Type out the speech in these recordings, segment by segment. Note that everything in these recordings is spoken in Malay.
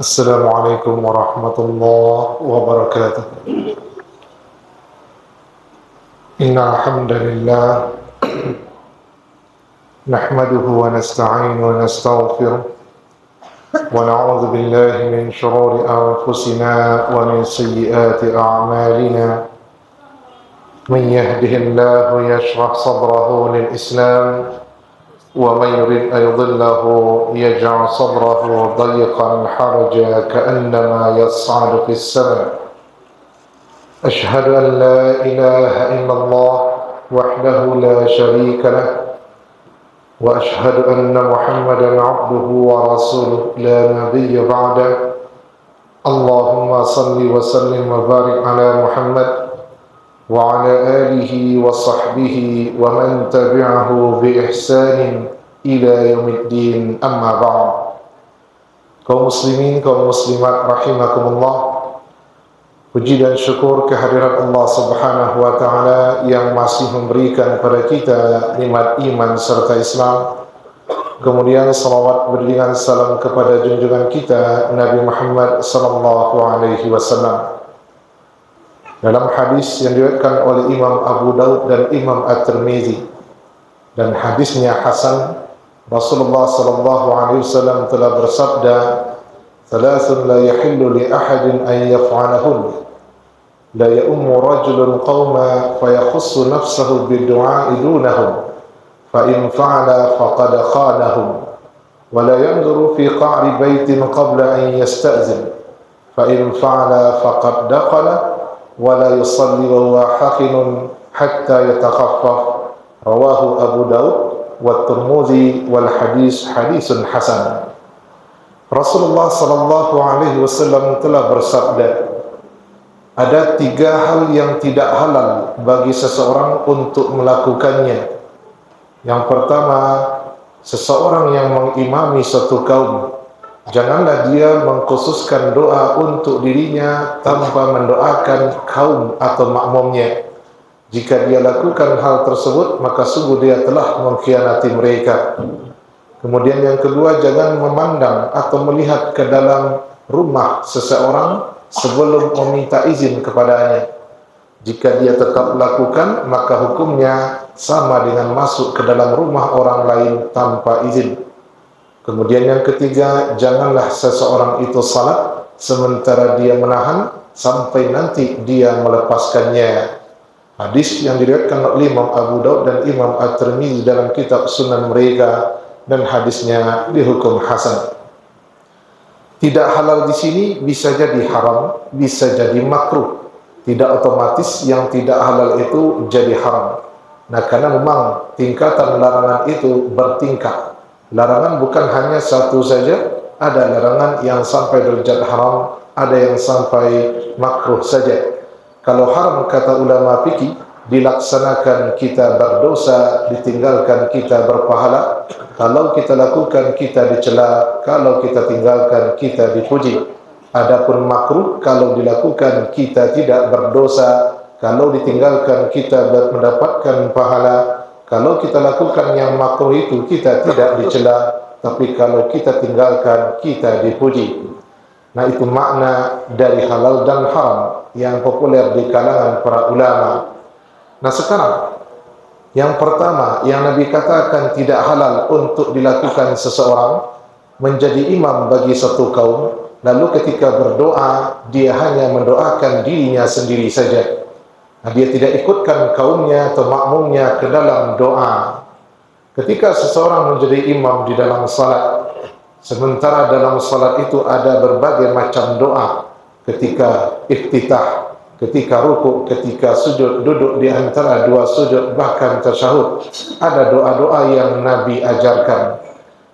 Assalamualaikum warahmatullahi wabarakatuh. Innal hamdalillah nahmaduhu wa nasta'inu wa nastaghfiruh wa na'udzu billahi min shururi anfusina wa min sayyiati a'malina. Man yahdihillahu yashrah sadrahu lil Islam wa man yurid an yudillahu yaj'al sadrahu dayyqan harajan ka'annama yas'adu fis sama'. أشهد أن لا إله إلا الله وحده لا شريك له وأشهد أن محمدا عبده ورسوله لا نبي بعده. اللهم صل وسلم وبارك على محمد وعلى آله وصحبه ومن تبعه بإحسان إلى يوم الدين. أما بعد. Kaum muslimin, kaum muslimat rahimakumullah, puji dan syukur kehadirat Allah Subhanahu wa taala yang masih memberikan kepada kita nikmat iman serta Islam. Kemudian salawat beriringan salam kepada junjungan kita Nabi Muhammad sallallahu alaihi wasallam. Dalam hadis yang diriwayatkan oleh Imam Abu Daud dan Imam At-Tirmizi, dan hadisnya hasan, Rasulullah sallallahu alaihi wasallam telah bersabda, "Thalathun la yahillu li ahadin an yaf'alahun. La ya'ummu rajulun qawma fayakhussu nafsahu bid-du'a'i dunahum, fa in fa'ala faqad khanahum. Wa la yanzuru fi qa'ri baitin qabla an yasta'zin, fa in fa'ala faqad dakhala. Wa la yusalli wa huwa hakinun hatta yatakhaffaf." Rawahu Abu Daud wa Tirmidzi wal hadis hadisun hasan. Rasulullah sallallahu alaihi wasallam telah bersabda, ada 3 hal yang tidak halal bagi seseorang untuk melakukannya. Yang pertama, seseorang yang mengimami suatu kaum, janganlah dia mengkhususkan doa untuk dirinya tanpa mendoakan kaum atau makmumnya. Jika dia lakukan hal tersebut, maka sungguh dia telah mengkhianati mereka. Kemudian yang kedua, jangan memandang atau melihat ke dalam rumah seseorang sebelum meminta izin kepadanya. Jika dia tetap lakukan, maka hukumnya sama dengan masuk ke dalam rumah orang lain tanpa izin. Kemudian yang ketiga, janganlah seseorang itu salat sementara dia menahan sampai nanti dia melepaskannya. Hadis yang diriwayatkan oleh Imam Abu Daud dan Imam At-Tirmidzi dalam kitab Sunan mereka, dan hadisnya dihukum hasan. Tidak halal di sini bisa jadi haram, bisa jadi makruh. Tidak otomatis yang tidak halal itu jadi haram. Nah, karena memang tingkatan larangan itu bertingkat. Larangan bukan hanya satu saja, ada larangan yang sampai derajat haram, ada yang sampai makruh saja. Kalau haram, kata ulama fikih, dilaksanakan kita berdosa, ditinggalkan kita berpahala. Kalau kita lakukan kita dicela, kalau kita tinggalkan kita dipuji. Adapun makruh, kalau dilakukan kita tidak berdosa, kalau ditinggalkan kita mendapatkan pahala. Kalau kita lakukan yang makruh itu kita tidak dicela, tapi kalau kita tinggalkan kita dipuji. Nah, itu makna dari halal dan haram yang populer di kalangan para ulama. Nah, sekarang yang pertama yang Nabi katakan tidak halal untuk dilakukan seseorang menjadi imam bagi satu kaum, lalu ketika berdoa dia hanya mendoakan dirinya sendiri saja. Nah, dia tidak ikutkan kaumnya atau makmumnya ke dalam doa. Ketika seseorang menjadi imam di dalam salat, sementara dalam salat itu ada berbagai macam doa, ketika iftitah, ketika ruku, ketika sujud, duduk di antara 2 sujud, bahkan tasyahud, ada doa-doa yang Nabi ajarkan.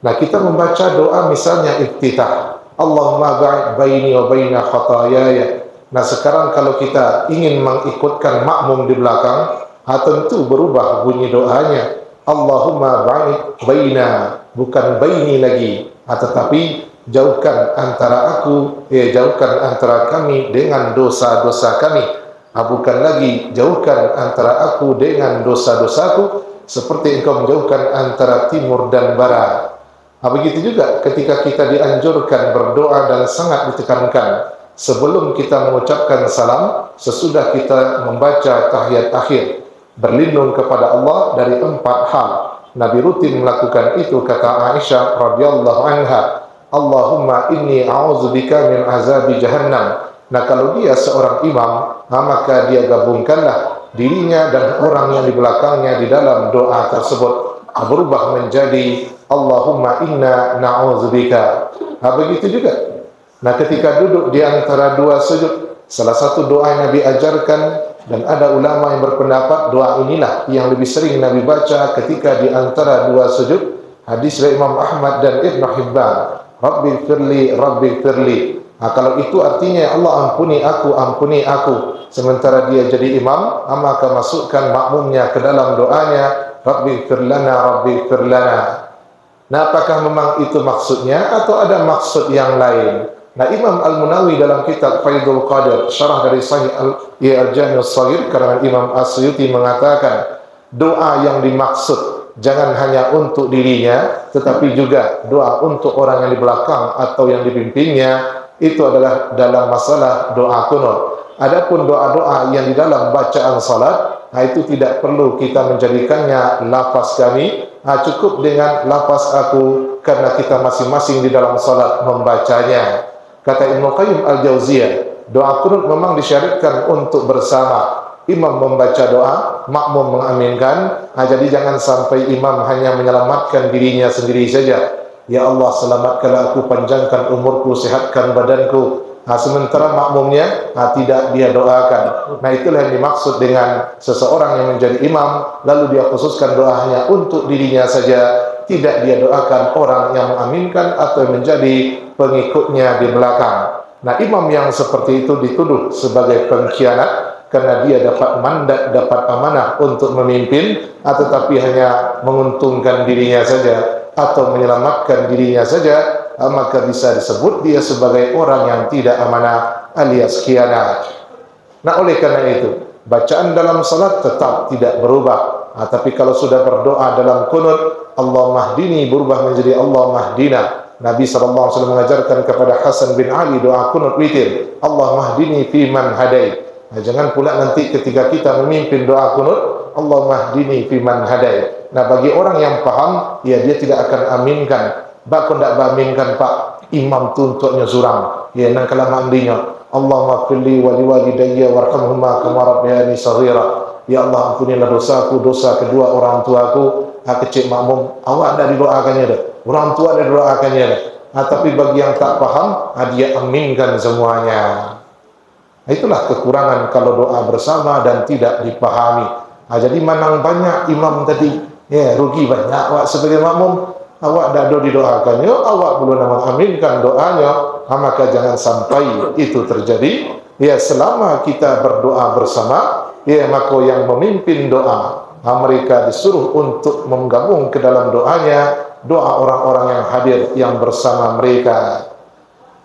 Nah, kita membaca doa misalnya iftitah, Allahumma ba'id baini wa baina khatayaya. Nah, sekarang kalau kita ingin mengikutkan makmum di belakang, tentu berubah bunyi doanya, Allahumma ba'id baina, bukan baini lagi, tetapi jauhkan antara aku, jauhkan antara kami dengan dosa-dosa kami. Bukan lagi jauhkan antara aku dengan dosa-dosaku, seperti engkau menjauhkan antara timur dan barat. Begitu juga ketika kita dianjurkan berdoa dan sangat ditekankan sebelum kita mengucapkan salam, sesudah kita membaca tahiyat akhir, berlindung kepada Allah dari 4 hal. Nabi rutin melakukan itu, kata Aisyah radhiyallahu anha, Allahumma inni a'udzubika min azabi jahannam. Nah, kalau dia seorang imam, maka dia gabungkanlah dirinya dan orang yang di belakangnya di dalam doa tersebut, berubah menjadi Allahumma inna na'udzubika. Begitu juga. Nah, ketika duduk di antara 2 sujud, salah satu doa yang Nabi ajarkan, dan ada ulama yang berpendapat doa inilah yang lebih sering Nabi baca ketika di antara 2 sujud. Hadis dari Imam Ahmad dan Ibn Hibban, Rabbi firli, Rabbi firli. Kalau itu artinya Allah ampuni aku. Sementara dia jadi imam, maka masukkan makmumnya ke dalam doanya, Rabbi firlana, Rabbi firlana. Nah, apakah memang itu maksudnya atau ada maksud yang lain? Nah, Imam Al-Munawi dalam kitab Faidul Qadir, syarah dari Sahih Al-Jami' As-Shaghir karangan Imam As-Suyuti mengatakan, doa yang dimaksud jangan hanya untuk dirinya, tetapi juga doa untuk orang yang di belakang atau yang dipimpinnya. Itu adalah dalam masalah doa kunut. Adapun doa-doa yang di dalam bacaan salat, itu tidak perlu kita menjadikannya lafaz kami, cukup dengan lafaz aku, karena kita masing-masing di dalam salat membacanya. Kata Ibnu Qayyim Al-Jauziyah, doa kunut memang disyariatkan untuk bersama. Imam membaca doa, makmum mengaminkan. Jadi jangan sampai imam hanya menyelamatkan dirinya sendiri saja. Ya Allah, selamatkanlah aku, panjangkan umurku, sehatkan badanku. Sementara makmumnya tidak dia doakan. Nah, itulah yang dimaksud dengan seseorang yang menjadi imam, lalu dia khususkan doanya untuk dirinya saja, tidak dia doakan orang yang mengaminkan atau menjadi pengikutnya di belakang. Nah, imam yang seperti itu dituduh sebagai pengkhianat karena dia dapat mandat, dapat amanah untuk memimpin, tetapi hanya menguntungkan dirinya saja atau menyelamatkan dirinya saja, maka bisa disebut dia sebagai orang yang tidak amanah alias khianat. Nah, oleh karena itu, bacaan dalam salat tetap tidak berubah. Tapi kalau sudah berdoa dalam kunut, Allah mahdini berubah menjadi Allah mahdina. Nabi SAW mengajarkan kepada Hasan bin Ali doa kunut witir, Allah mahdini fi man hadai. Nah, jangan pula nanti ketika kita memimpin doa kunut, Allah mahdini fi man hadai. Nah, bagi orang yang paham, ya dia tidak akan aminkan. Bak tidak aminkan Pak, imam tuntutnya zurang. Ya, nang kalam mandinya, Allahumma firli wa liwalidayya warhamhuma kama rabbayani shaghira. Ya Allah, ampunilah dosaku, dosa kedua orang tuaku. Kecil makmum, awak dah didoakannya dah. Orang tua dah didoakannya dah. Tapi bagi yang tak paham, dia aminkan semuanya. Itulah kekurangan kalau doa bersama dan tidak dipahami. Jadi menang banyak imam tadi, ya rugi banyak awak sebagai makmum. Awak dah didoakannya, awak belum mengaminkan doanya, maka jangan sampai itu terjadi. Ya, selama kita berdoa bersama, ya maka yang memimpin doa, mereka disuruh untuk menggabung ke dalam doanya, doa orang-orang yang hadir yang bersama mereka.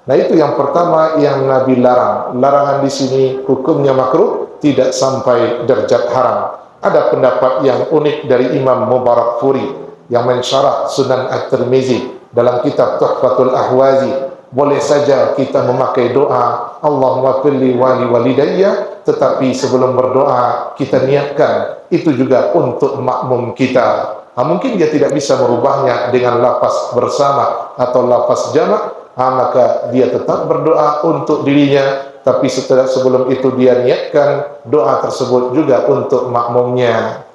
Nah, itu yang pertama yang Nabi larang. Larangan di sini hukumnya makruh, tidak sampai derajat haram. Ada pendapat yang unik dari Imam Mubarakfuri yang mensyarah Sunan At-Tirmizi dalam kitab Tuhfatul Ahwazi. Boleh saja kita memakai doa Allahumma firli wa liwalidayya, tetapi sebelum berdoa kita niatkan itu juga untuk makmum kita. Mungkin dia tidak bisa merubahnya dengan lafaz bersama atau lafaz jamak, maka dia tetap berdoa untuk dirinya, tapi sebelum itu dia niatkan doa tersebut juga untuk makmumnya.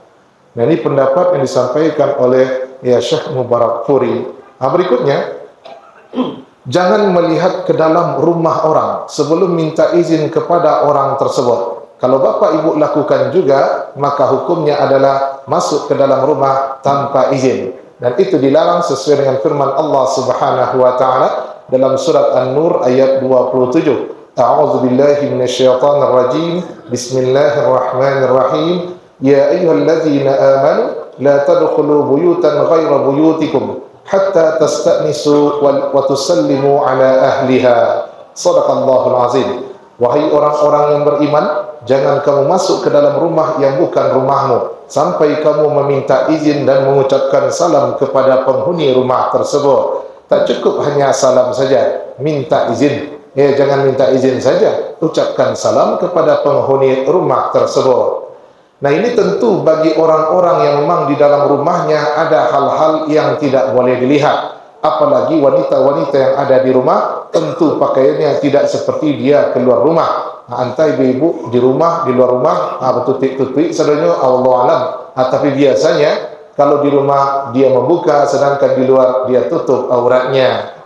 Nah, ini pendapat yang disampaikan oleh Syekh Mubarakfuri. Berikutnya, jangan melihat ke dalam rumah orang sebelum minta izin kepada orang tersebut. Kalau bapak ibu lakukan juga, maka hukumnya adalah masuk ke dalam rumah tanpa izin. Dan itu dilarang sesuai dengan firman Allah Subhanahu wa taala dalam surat An-Nur ayat 27. A'udzu billahi minasyaitonir rajim. Bismillahirrahmanirrahim. Ya ayyuhalladzina amanu la tadkhulu buyutan ghayra buyutikum hatta tasta'nisu wa tusallimu ala ahliha. Shadaqallahul azim. Wahai orang-orang yang beriman, jangan kamu masuk ke dalam rumah yang bukan rumahmu sampai kamu meminta izin dan mengucapkan salam kepada penghuni rumah tersebut. Tak cukup hanya salam saja, minta izin. Jangan minta izin saja, ucapkan salam kepada penghuni rumah tersebut. Nah, ini tentu bagi orang-orang yang memang di dalam rumahnya ada hal-hal yang tidak boleh dilihat. Apalagi wanita-wanita yang ada di rumah, tentu pakaiannya tidak seperti dia keluar rumah. Antai ibu-ibu di rumah, di luar rumah, betutik-tutik sadanya Allah alam. Tapi biasanya kalau di rumah dia membuka, sedangkan di luar dia tutup auratnya.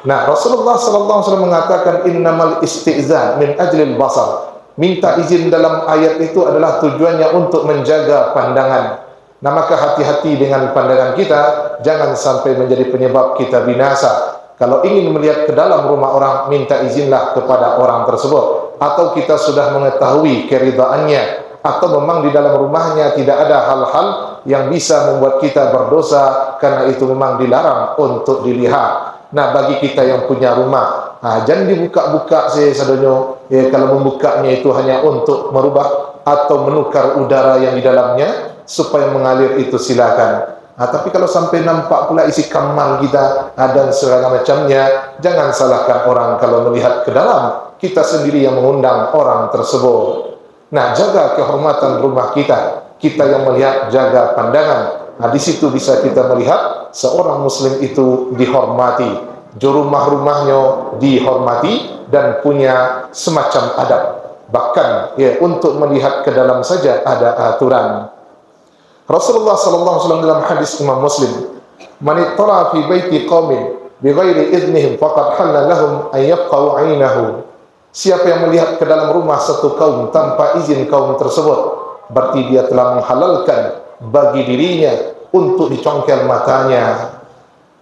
Nah, Rasulullah SAW mengatakan innamal istizan min ajlil basar. Minta izin dalam ayat itu adalah tujuannya untuk menjaga pandangan. Nah, maka hati-hati dengan pandangan kita, jangan sampai menjadi penyebab kita binasa. Kalau ingin melihat ke dalam rumah orang, minta izinlah kepada orang tersebut. Atau kita sudah mengetahui keridaannya, atau memang di dalam rumahnya tidak ada hal-hal yang bisa membuat kita berdosa, karena itu memang dilarang untuk dilihat. Nah, bagi kita yang punya rumah, jangan dibuka-buka sadonyo. Kalau membukanya itu hanya untuk merubah atau menukar udara yang di dalamnya supaya mengalir, itu silakan. Tapi kalau sampai nampak pula isi kamar kita dan segala macamnya, jangan salahkan orang kalau melihat ke dalam. Kita sendiri yang mengundang orang tersebut. Nah, jaga kehormatan rumah kita. Kita yang melihat, jaga pandangan. Nah, di situ bisa kita melihat seorang muslim itu dihormati, juru rumah-rumahnya dihormati dan punya semacam adab. Bahkan untuk melihat ke dalam saja ada aturan. Rasulullah SAW dalam hadis Imam Muslim, "Man ittala fi baiti qaumin bighairi idznihim faqad halla lahum an yafqahu 'ainahu." Siapa yang melihat ke dalam rumah satu kaum tanpa izin kaum tersebut, berarti dia telah menghalalkan bagi dirinya untuk dicongkel matanya.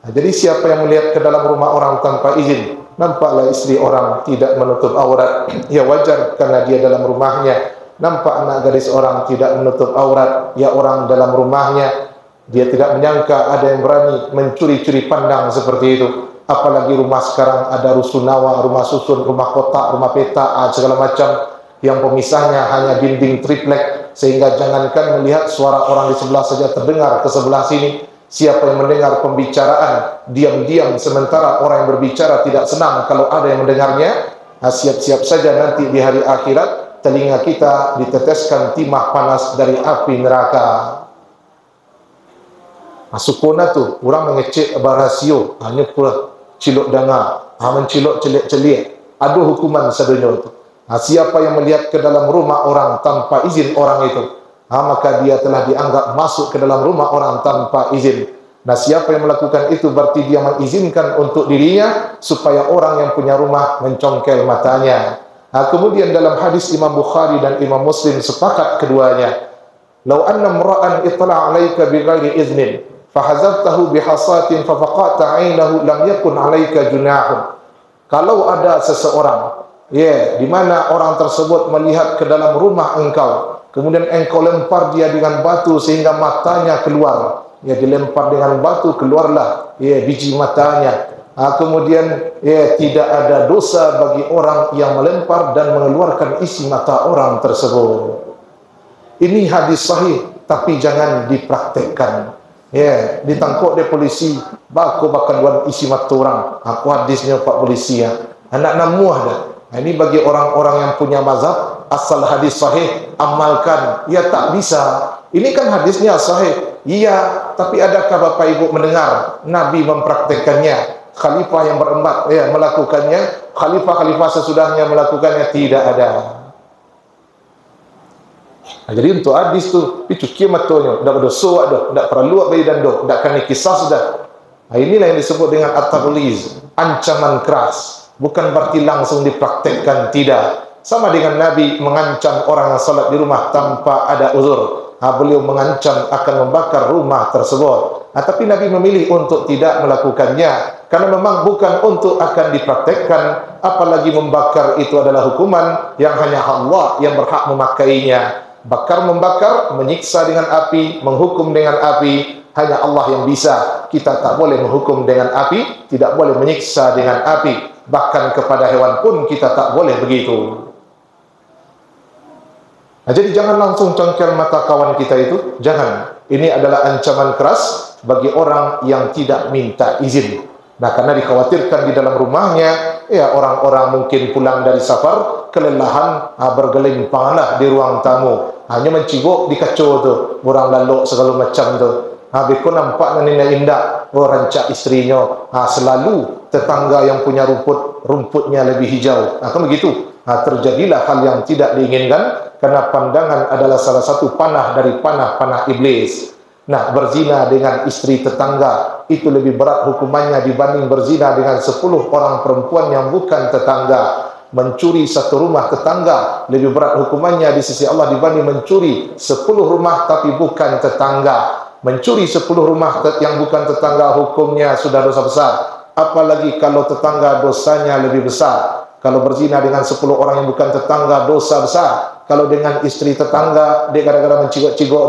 Jadi siapa yang melihat ke dalam rumah orang tanpa izin, nampaklah istri orang tidak menutup aurat, ya wajar karena dia dalam rumahnya. Nampak anak gadis orang tidak menutup aurat, ya orang dalam rumahnya. Dia tidak menyangka ada yang berani mencuri-curi pandang seperti itu. Apalagi rumah sekarang ada rusunawa, rumah susun, rumah kotak, rumah peta, segala macam yang pemisahnya hanya dinding triplek, sehingga jangankan melihat suara orang di sebelah saja terdengar ke sebelah sini. Siapa yang mendengar pembicaraan diam-diam sementara orang yang berbicara tidak senang kalau ada yang mendengarnya, siap-siap saja nanti di hari akhirat telinga kita diteteskan timah panas dari api neraka. Masukuna tu orang mengecek barasio, hanya pula cilok danga, mencilok celik-celik, ada hukuman sedunia itu. Siapa yang melihat ke dalam rumah orang tanpa izin orang itu, maka dia telah dianggap masuk ke dalam rumah orang tanpa izin. Nah, siapa yang melakukan itu berarti dia mengizinkan untuk dirinya supaya orang yang punya rumah mencongkel matanya. Kemudian dalam hadis Imam Bukhari dan Imam Muslim sepakat keduanya, "Lau anna imra'an ittala 'alaika bighairi iznin fahazabtahu bihasatin fafaqata 'ainahu lam yakun 'alaika junahun." Kalau ada seseorang di mana orang tersebut melihat ke dalam rumah engkau, kemudian engkau lempar dia dengan batu sehingga matanya keluar, dilempar dengan batu, keluarlah biji matanya. Kemudian tidak ada dosa bagi orang yang melempar dan mengeluarkan isi mata orang tersebut. Ini hadis sahih, tapi jangan dipraktekkan. Ditangkap oleh polisi, baku bakal isi mata orang. Aku hadisnya Pak polisi anak namuah dah. Ini bagi orang-orang yang punya mazhab asal hadis sahih amalkan. Tak bisa. Ini kan hadisnya sahih. Iya, tapi adakah Bapak Ibu mendengar Nabi mempraktekannya? Khalifah yang berempat melakukannya, khalifah-khalifah sesudahnya melakukannya, tidak ada. Jadi untuk hadis tu picuki matonya, dak berdosa dah, dak perlu bagi dando, dak kan kisah sudah. Inilah yang disebut dengan at-taghliz, ancaman keras. Bukan berarti langsung dipraktekkan, tidak. Sama dengan Nabi mengancam orang yang salat di rumah tanpa ada uzur. Beliau mengancam akan membakar rumah tersebut. Tapi Nabi memilih untuk tidak melakukannya, karena memang bukan untuk akan dipraktekkan. Apalagi membakar itu adalah hukuman yang hanya Allah yang berhak memakainya. Bakar membakar, menyiksa dengan api, menghukum dengan api, hanya Allah yang bisa. Kita tak boleh menghukum dengan api, tidak boleh menyiksa dengan api. Bahkan kepada hewan pun kita tak boleh begitu. Jadi jangan langsung congkel mata kawan kita itu, jangan. Ini adalah ancaman keras bagi orang yang tidak minta izin. Nah, karena dikhawatirkan di dalam rumahnya, ya orang-orang mungkin pulang dari safar, kelelahan, bergelimpanglah di ruang tamu. Hanya mencibuk di kacau tu, orang lalu segala macam tu. Beko nampak nina indah, rancak istrinya. Selalu tetangga yang punya rumputnya lebih hijau. Kan begitu. Terjadilah hal yang tidak diinginkan, karena pandangan adalah salah satu panah dari panah-panah iblis. Nah, berzina dengan istri tetangga itu lebih berat hukumannya dibanding berzina dengan 10 orang perempuan yang bukan tetangga. Mencuri satu rumah tetangga lebih berat hukumannya di sisi Allah dibanding mencuri 10 rumah tapi bukan tetangga. Mencuri 10 rumah yang bukan tetangga hukumnya sudah dosa besar. Apalagi kalau tetangga dosanya lebih besar. Kalau berzina dengan 10 orang yang bukan tetangga dosa besar. Kalau dengan istri tetangga dia gara-gara mencigok-cigok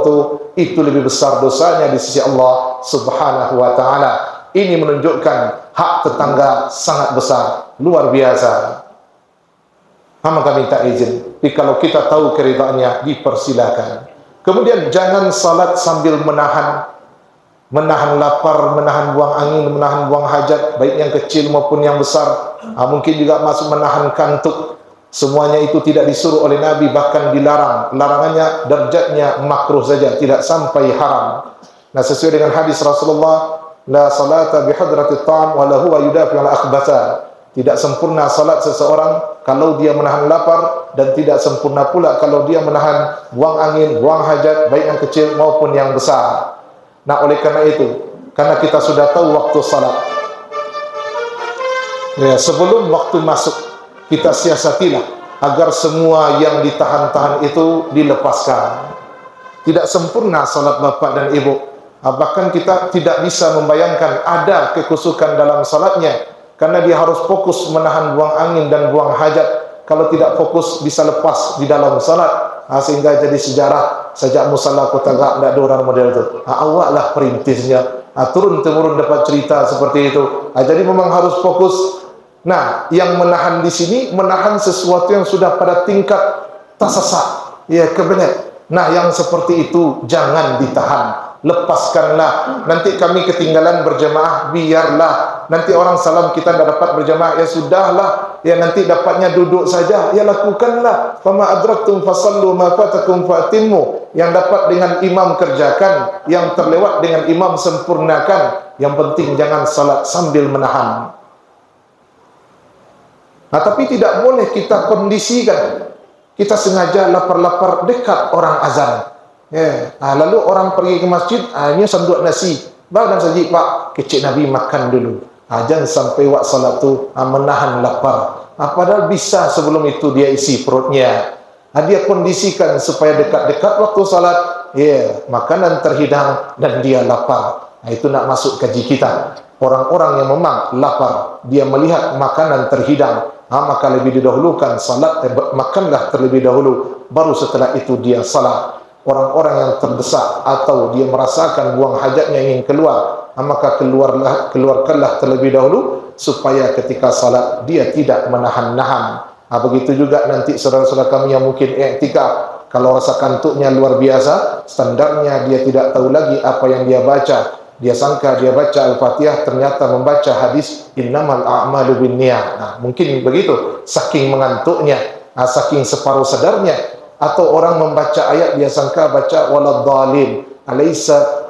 itu lebih besar dosanya di sisi Allah Subhanahu wa taala. Ini menunjukkan hak tetangga sangat besar, luar biasa. Maka minta izin. Jadi kalau kita tahu keridhaannya, dipersilakan. Kemudian jangan salat sambil menahan lapar, menahan buang angin, menahan buang hajat, baik yang kecil maupun yang besar. Mungkin juga masuk menahan kantuk. Semuanya itu tidak disuruh oleh Nabi, bahkan dilarang. Larangannya derajatnya makruh saja, tidak sampai haram. Nah, sesuai dengan hadis Rasulullah, la salata bihadratit ta'am wa la huwa yudafi'ul akhbatha. Tidak sempurna salat seseorang kalau dia menahan lapar, dan tidak sempurna pula kalau dia menahan buang angin, buang hajat, baik yang kecil maupun yang besar. Nah, oleh karena itu, karena kita sudah tahu waktu salat, ya, sebelum waktu masuk, kita siasatilah agar semua yang ditahan-tahan itu dilepaskan. Tidak sempurna salat bapak dan ibu. Bahkan kita tidak bisa membayangkan ada kekusukan dalam salatnya, karena dia harus fokus menahan buang angin dan buang hajat. Kalau tidak fokus bisa lepas di dalam salat. Sehingga jadi sejarah sejak musalla Kota Gak tidak ada orang model itu. Awaklah perintisnya. Turun-temurun dapat cerita seperti itu. Jadi memang harus fokus. Nah, yang menahan di sini menahan sesuatu yang sudah pada tingkat tasasa, ya, kebenet. Nah, yang seperti itu jangan ditahan, lepaskanlah. Nanti kami ketinggalan berjamaah, biarlah. Nanti orang salam kita tidak dapat berjamaah, ya sudahlah. Ya, nanti dapatnya duduk saja, ya lakukanlah. Fama adraktum fasallu ma fatakum fatimmu. Yang dapat dengan imam kerjakan, yang terlewat dengan imam sempurnakan. Yang penting jangan salat sambil menahan. Tapi tidak boleh kita kondisikan. Kita sengaja lapar-lapar dekat orang azan. Ya. Lalu orang pergi ke masjid, ini sanduk nasi. Bang dan saji, Pak, kecik Nabi makan dulu. Jangan sampai wak salat tu menahan lapar. Padahal bisa sebelum itu dia isi perutnya. Dia kondisikan supaya dekat-dekat waktu salat, ya, makanan terhidang dan dia lapar. Itu nak masuk kaji kita. Orang-orang yang memang lapar, dia melihat makanan terhidang, maka lebih didahulukan salat, makanlah terlebih dahulu, baru setelah itu dia salat. Orang-orang yang terdesak atau dia merasakan buang hajatnya ingin keluar, maka keluarkanlah terlebih dahulu, supaya ketika salat dia tidak menahan-nahan. Begitu juga nanti saudara-saudara kami yang mungkin i'tikaf, kalau rasa kantuknya luar biasa, standarnya dia tidak tahu lagi apa yang dia baca. Dia sangka dia baca Al-Fatihah, ternyata membaca hadis innamal a'malu binniyat. Mungkin begitu, saking mengantuknya, saking separuh sadarnya. Atau orang membaca ayat dia sangka baca waladhdallin, alaysa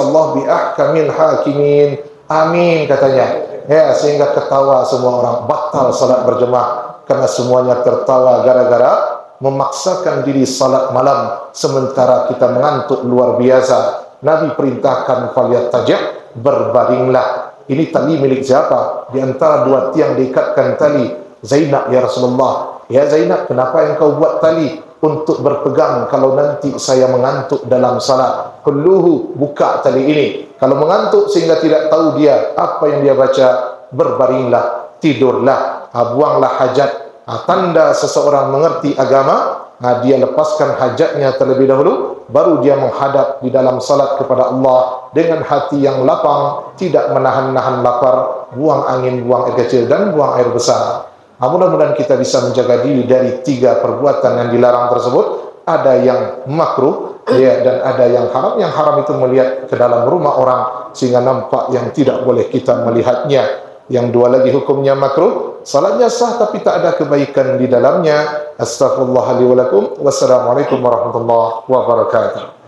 Allah bi ahkamil hakimin, amin katanya. Ya, sehingga ketawa semua orang, batal salat berjemaah karena semuanya tertawa gara-gara memaksakan diri salat malam sementara kita mengantuk luar biasa. Nabi perintahkan falyattaji', berbaringlah. Ini tali milik siapa? Di antara dua tiang diikatkan tali. Zainab, ya Rasulullah. Ya Zainab, kenapa engkau buat tali? Untuk berpegang kalau nanti saya mengantuk dalam salat. Kulluhu, buka tali ini. Kalau mengantuk sehingga tidak tahu dia apa yang dia baca, berbaringlah, tidurlah, buanglah hajat. Tanda seseorang mengerti agama, dia lepaskan hajatnya terlebih dahulu, baru dia menghadap di dalam salat kepada Allah dengan hati yang lapang, tidak menahan-nahan lapar, buang angin, buang air kecil dan buang air besar. Mudah-mudahan kita bisa menjaga diri dari 3 perbuatan yang dilarang tersebut. ada yang makruh ya, dan ada yang haram. Yang haram itu melihat ke dalam rumah orang sehingga nampak yang tidak boleh kita melihatnya. Yang dua lagi hukumnya makruh, salatnya sah tapi tak ada kebaikan di dalamnya. Astaghfirullah li wa lakum. Wassalamualaikum warahmatullahi wabarakatuh.